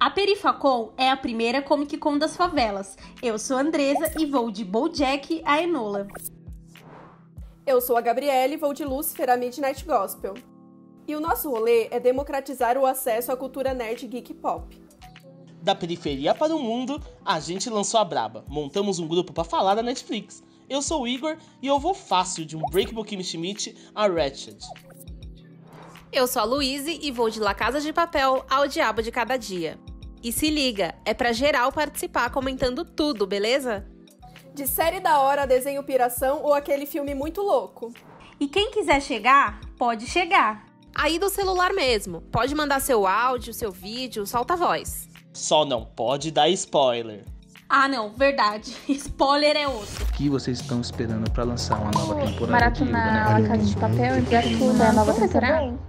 A Perifacon é a primeira Comic Con das favelas. Eu sou a Andresa e vou de BoJack a Enola. Eu sou a Gabriele e vou de Lucifer a Midnight Gospel. E o nosso rolê é democratizar o acesso à cultura nerd geek pop. Da periferia para o mundo, a gente lançou a braba. Montamos um grupo para falar da Netflix. Eu sou o Igor e eu vou fácil de Unbreakable Kimmy Schmidt a Ratched. Eu sou a Luíse e vou de La Casa de Papel ao Diabo de Cada Dia. E se liga, é pra geral participar comentando tudo, beleza? De série da hora, desenho piração ou aquele filme muito louco. E quem quiser chegar, pode chegar. Aí do celular mesmo, pode mandar seu áudio, seu vídeo, solta a voz. Só não pode dar spoiler. Ah não, verdade. Spoiler é outro. O que vocês estão esperando pra lançar uma nova temporada maratonar de La Casa de Papel e ver a nova temporada?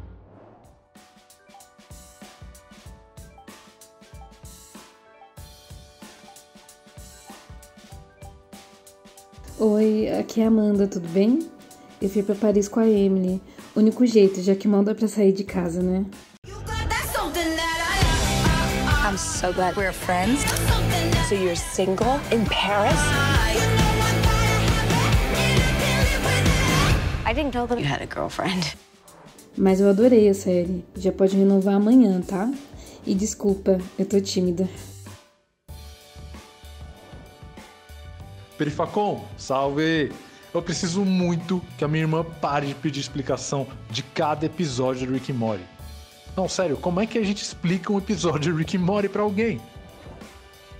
Oi, aqui é a Amanda, tudo bem? Eu fui pra Paris com a Emily. Único jeito, já que mal dá pra sair de casa, né? I'm so glad we're friends. So you're single in Paris? I didn't know that you had a girlfriend. Mas eu adorei a série. Já pode renovar amanhã, tá? E desculpa, eu tô tímida. Perifacon, salve! Eu preciso muito que a minha irmã pare de pedir explicação de cada episódio do Rick and Morty. Não, sério, como é que a gente explica um episódio de Rick and Morty pra alguém?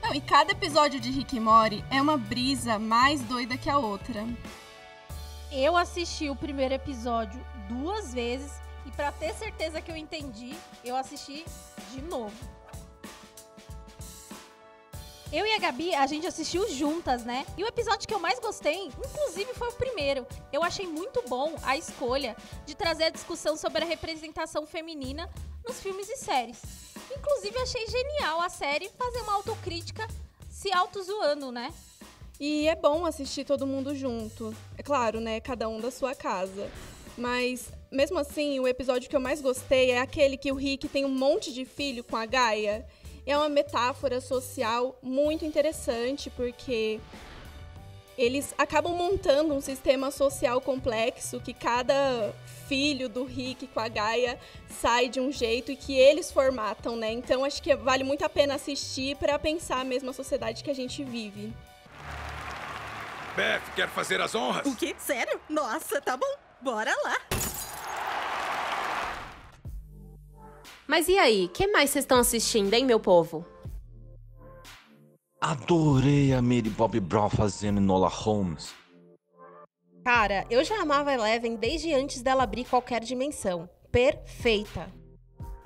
Não, e cada episódio de Rick and Morty é uma brisa mais doida que a outra. Eu assisti o primeiro episódio 2 vezes e pra ter certeza que eu entendi, eu assisti de novo. Eu e a Gabi, a gente assistiu juntas, né? E o episódio que eu mais gostei, inclusive, foi o primeiro. Eu achei muito bom a escolha de trazer a discussão sobre a representação feminina nos filmes e séries. Inclusive, achei genial a série fazer uma autocrítica se auto-zoando, né? E é bom assistir todo mundo junto. É claro, né? Cada um da sua casa. Mas, mesmo assim, o episódio que eu mais gostei é aquele que o Rick tem um monte de filho com a Gaia. É uma metáfora social muito interessante, porque eles acabam montando um sistema social complexo que cada filho do Rick com a Gaia sai de um jeito e que eles formatam, né? Então acho que vale muito a pena assistir para pensar mesmo a sociedade que a gente vive. Beth, quer fazer as honras? O quê? Sério? Nossa, tá bom. Bora lá. Mas e aí, o que mais vocês estão assistindo, hein, meu povo? Adorei a Millie Bobby Brown fazendo Enola Holmes. Cara, eu já amava a Eleven desde antes dela abrir qualquer dimensão. Perfeita.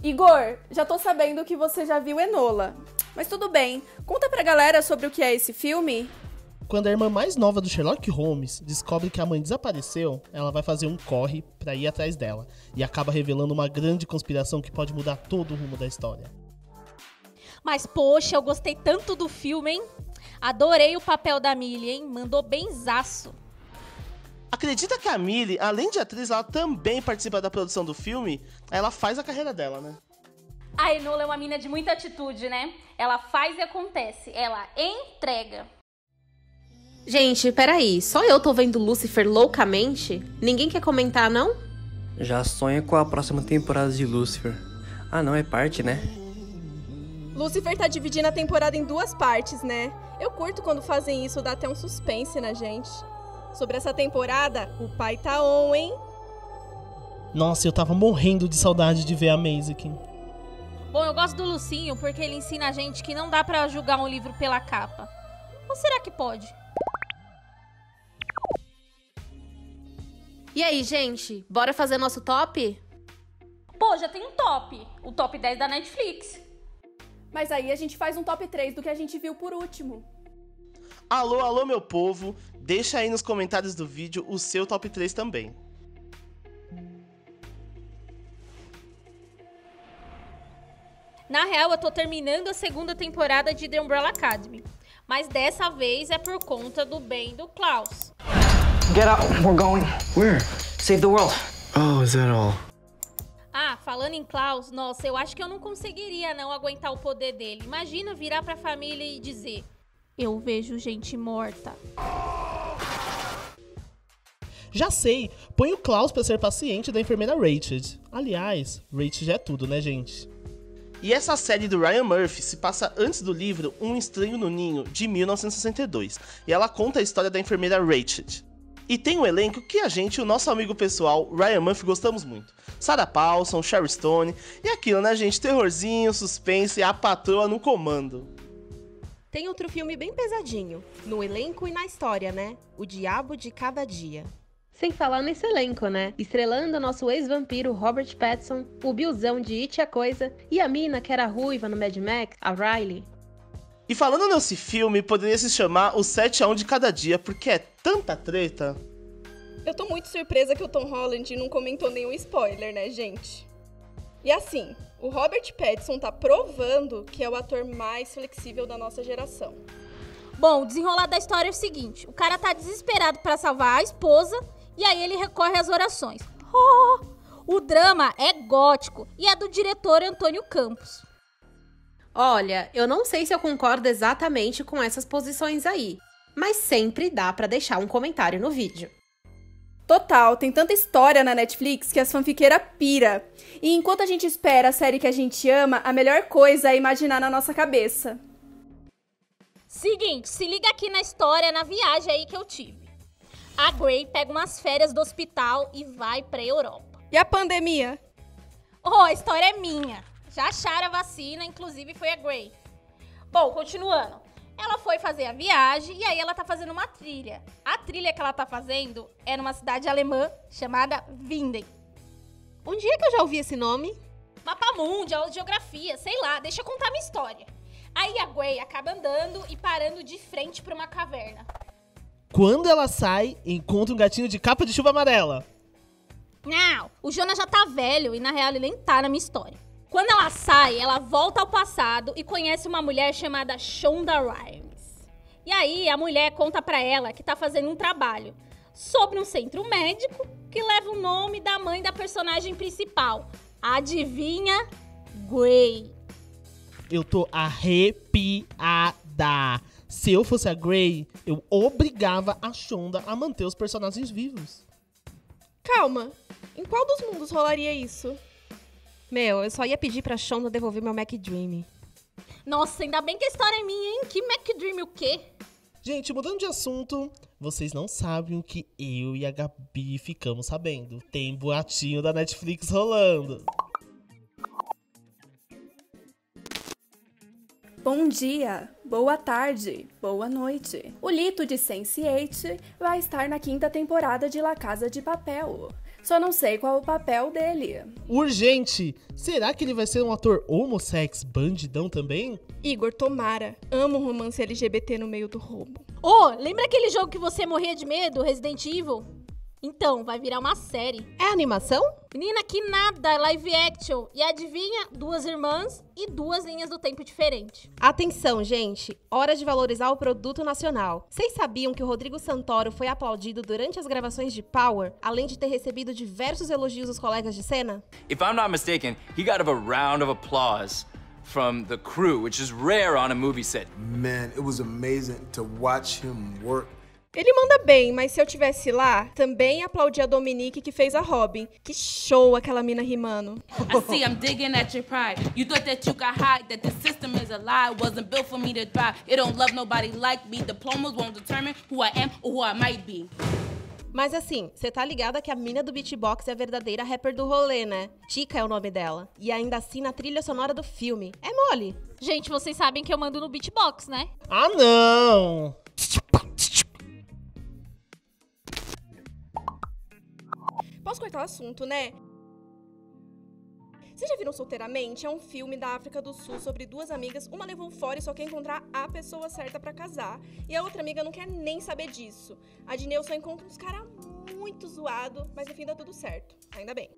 Igor, já tô sabendo que você já viu Enola. Mas tudo bem, conta pra galera sobre o que é esse filme. Quando a irmã mais nova do Sherlock Holmes descobre que a mãe desapareceu, ela vai fazer um corre pra ir atrás dela e acaba revelando uma grande conspiração que pode mudar todo o rumo da história. Mas, poxa, eu gostei tanto do filme, hein? Adorei o papel da Millie, hein? Mandou benzaço. Acredita que a Millie, além de atriz, ela também participa da produção do filme? Ela faz a carreira dela, né? A Enola é uma mina de muita atitude, né? Ela faz e acontece. Ela entrega. Gente, peraí, só eu tô vendo Lucifer loucamente? Ninguém quer comentar, não? Já sonha com a próxima temporada de Lucifer. Ah, não, é parte, né? Lucifer tá dividindo a temporada em 2 partes, né? Eu curto quando fazem isso, dá até um suspense na gente. Sobre essa temporada, o pai tá on, hein? Nossa, eu tava morrendo de saudade de ver a Mazikin. Bom, eu gosto do Lucinho porque ele ensina a gente que não dá pra julgar um livro pela capa. Ou será que pode? E aí, gente, bora fazer nosso top? Pô, já tem um top. O top 10 da Netflix. Mas aí a gente faz um top 3 do que a gente viu por último. Alô, alô, meu povo. Deixa aí nos comentários do vídeo o seu top 3 também. Na real, eu tô terminando a 2ª temporada de The Umbrella Academy. Mas dessa vez é por conta do bem do Klaus. Get out, we're going. Where? Save the world. Oh, is that all? Ah, falando em Klaus, nossa, eu acho que eu não conseguiria não aguentar o poder dele. Imagina virar pra família e dizer: eu vejo gente morta. Já sei, põe o Klaus pra ser paciente da enfermeira Rachel. Aliás, Rachel é tudo, né, gente? E essa série do Ryan Murphy se passa antes do livro Um Estranho no Ninho, de 1962. E ela conta a história da enfermeira Rachel. E tem um elenco que a gente, o nosso amigo pessoal, Ryan Murphy, gostamos muito. Sarah Paulson, Sharon Stone, e aquilo, né, gente? Terrorzinho, suspense e a patroa no comando. Tem outro filme bem pesadinho, no elenco e na história, né? O Diabo de Cada Dia. Sem falar nesse elenco, né? Estrelando nosso ex-vampiro Robert Pattinson, o Billzão de It a Coisa e a mina que era ruiva no Mad Max, a Riley. E falando nesse filme, poderia se chamar O 7 a 1 de Cada Dia, porque é tanta treta. Eu tô muito surpresa que o Tom Holland não comentou nenhum spoiler, né, gente? E assim, o Robert Pattinson tá provando que é o ator mais flexível da nossa geração. Bom, o desenrolar da história é o seguinte: o cara tá desesperado pra salvar a esposa e aí ele recorre às orações. O drama é gótico e é do diretor Antônio Campos. Olha, eu não sei se eu concordo exatamente com essas posições aí, mas sempre dá pra deixar um comentário no vídeo. Total, tem tanta história na Netflix que as fanfiqueiras pira. E enquanto a gente espera a série que a gente ama, a melhor coisa é imaginar na nossa cabeça. Seguinte, se liga aqui na história, na viagem aí que eu tive. A Grey pega umas férias do hospital e vai pra Europa. E a pandemia? A história é minha. Já acharam a vacina, inclusive foi a Grey. Bom, continuando. Ela foi fazer a viagem e aí ela tá fazendo uma trilha. A trilha que ela tá fazendo é numa cidade alemã chamada Winden. Onde é que eu já ouvi esse nome? Mapa Mundi, aula de geografia, sei lá, deixa eu contar minha história. Aí a Grey acaba andando e parando de frente pra uma caverna. Quando ela sai, encontra um gatinho de capa de chuva amarela. Não, o Jonas já tá velho e na real ele nem tá na minha história. Quando ela sai, ela volta ao passado e conhece uma mulher chamada Shonda Rhimes. E aí a mulher conta pra ela que tá fazendo um trabalho sobre um centro médico que leva o nome da mãe da personagem principal. Adivinha? Grey. Eu tô arrepiada. Se eu fosse a Grey, eu obrigava a Shonda a manter os personagens vivos. Calma, em qual dos mundos rolaria isso? Eu só ia pedir pra Shonda devolver meu Mac Dream. Nossa, ainda bem que a história é minha, hein? Que Mac Dream o quê? Gente, mudando de assunto, vocês não sabem o que eu e a Gabi ficamos sabendo. Tem boatinho da Netflix rolando. Bom dia, boa tarde, boa noite. O Lito de Sense8 vai estar na 5ª temporada de La Casa de Papel. Só não sei qual o papel dele. Urgente! Será que ele vai ser um ator homossexo bandidão também? Igor, tomara. Amo um romance LGBT no meio do roubo. Lembra aquele jogo que você morria de medo, Resident Evil? Então, vai virar uma série. É animação? Menina, que nada, é live action. E adivinha? 2 irmãs e 2 linhas do tempo diferentes. Atenção, gente. Hora de valorizar o produto nacional. Vocês sabiam que o Rodrigo Santoro foi aplaudido durante as gravações de Power, além de ter recebido diversos elogios dos colegas de cena? If I'm not mistaken, he got a round of applause from the crew, which is rare on a movie set. Man, it was amazing to watch him work. Ele manda bem, mas se eu tivesse lá, também aplaudi a Dominique que fez a Robin. Que show aquela mina rimando. I see I'm digging at your pride. You thought that you could hide, that the system is a lie. Wasn't built for me to thrive. It don't love nobody like me. Diplomas won't determine who I am or who I might be. Mas assim, você tá ligada que a mina do beatbox é a verdadeira rapper do rolê, né? Tika é o nome dela. E ainda assim na trilha sonora do filme. É mole. Gente, vocês sabem que eu mando no beatbox, né? Ah, não! Posso cortar o assunto, né? Vocês já viram Solteiramente? É um filme da África do Sul sobre 2 amigas. Uma levou fora e só quer encontrar a pessoa certa pra casar. E a outra amiga não quer nem saber disso. A Dineu só encontra uns caras muito zoados, mas no fim dá tudo certo. Ainda bem.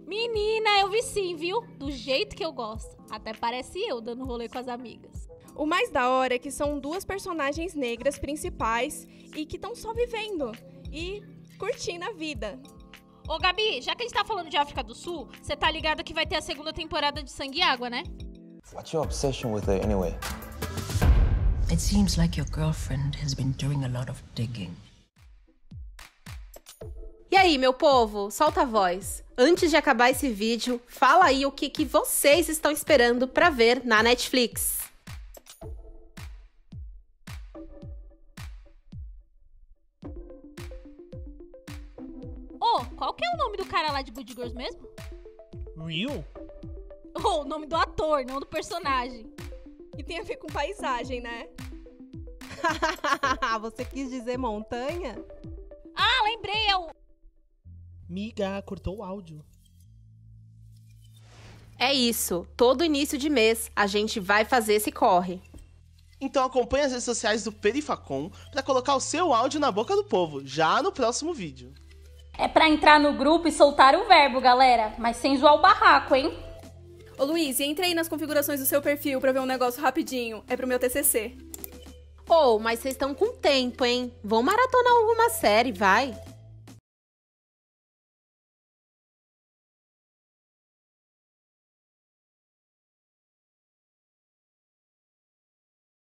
Menina, eu vi sim, viu? Do jeito que eu gosto. Até parece eu dando rolê com as amigas. O mais da hora é que são 2 personagens negras principais e que estão só vivendo e curtindo a vida. Ô, Gabi, já que a gente tá falando de África do Sul, você tá ligada que vai ter a segunda temporada de Sangue e Água, né? What's your obsession with her anyway? It seems like your girlfriend has been doing a lot of digging. E aí, meu povo, solta a voz. Antes de acabar esse vídeo, fala aí o que vocês estão esperando pra ver na Netflix. Ô, qual que é o nome do cara lá de Good Girls mesmo? Real? O nome do ator, não do personagem. E tem a ver com paisagem, né? Você quis dizer montanha? Ah, lembrei, é o... Miga, cortou o áudio. É isso, todo início de mês a gente vai fazer esse corre. Então acompanhe as redes sociais do Perifacom para colocar o seu áudio na boca do povo, já no próximo vídeo. É pra entrar no grupo e soltar o verbo, galera, mas sem zoar o barraco, hein? Ô Luiz, entra aí nas configurações do seu perfil pra ver um negócio rapidinho. É pro meu TCC. Mas vocês estão com tempo, hein? Vão maratonar alguma série, vai.